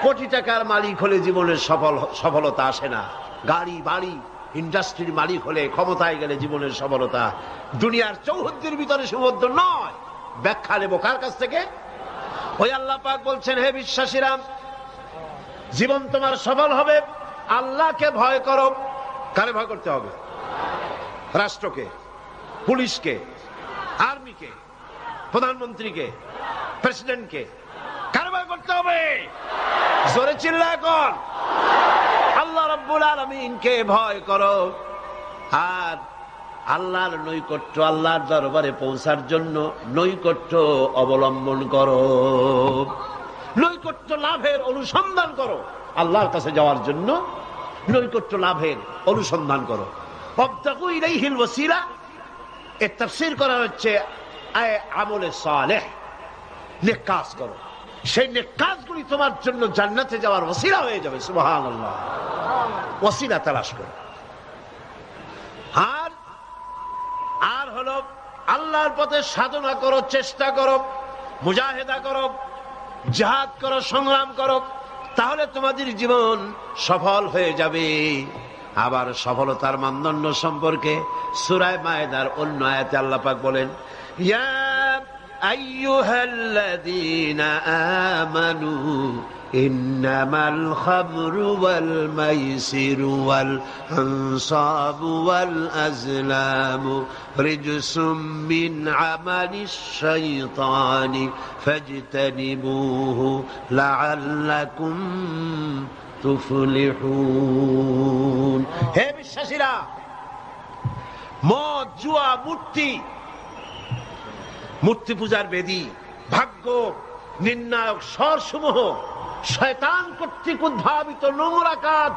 কোটি টাকার মালিক হলে জীবনের সফলতা আসে না। গাড়ি বাড়ি ইন্ডাস্ট্রির মালিক হলে, ক্ষমতায় গেলে জীবনের সফলতা। দুনিয়ার চৌহদ্দির ভিতরে সীমাবদ্ধ নয়। ব্যাখ্যা নেব কার কাছ থেকে? ওই আল্লাহ পাক বলছেন, হে বিশ্বাসীরা, জীবন তোমার সফল হবে আল্লাহকে ভয় করো। কারে ভয় করতে হবে? রাষ্ট্রকে, পুলিশকে, আর্মিকে, প্রধানমন্ত্রীকে, প্রেসিডেন্টকে। কারে ভয় করতে হবে? জোরে চিল্লা এখন। আল্লাহ রাব্বুল আলামিনকে ভয় করো। আর আল্লাহর নৈকট্য, আল্লাহর দরবারে পৌঁছার জন্য নৈকট্য অবলম্বন করো। নৈকট্য লাভের অনুসন্ধান করো। আল্লাহর কাছে যাওয়ার জন্য নৈকট্য লাভের অনুসন্ধান করো। ওয়াবতাগু ইলাইহিল ওয়াসিলা, এর তাফসীর করা হচ্ছে আমলে সালেহ, নেক কাজ করো। সেই নেক কাজগুলি তোমার জন্য জান্নাতে যাওয়ার ওসিলা হয়ে যাবে। সুবহানাল্লাহ। ওসিলা তালাশ করো। আর হলো আল্লাহর পথে সাধনা করো, চেষ্টা করো, মুজাহিদা করো, জিহাদ করো, সংগ্রাম করো। তাহলে তোমাদের জীবন সফল হয়ে যাবে। আবার সফলতার মানদণ্ড সম্পর্কে সূরা মায়েদার অন্য আয়াতে আল্লাহ পাক বলেন, ইয়া আইয়ুহাল্লাযীনা আমানু ইন্নামাল খামরু ওয়াল মাইসিরু ওয়াল আনসাবু ওয়াল আজলামু রিজসুম মিন আমালিশ শাইতানি ফাজতানিবুহু লাআল্লাকুম তুফলিহুন। হে বিশ্বাসীরা, মদ, জুয়া, মূর্তি পূজার বেদী, ভাগ্য নির্ণায়ক স্বরসমূহ শয়তান কর্তৃক উদ্ভাবিত নোংরা কাজ।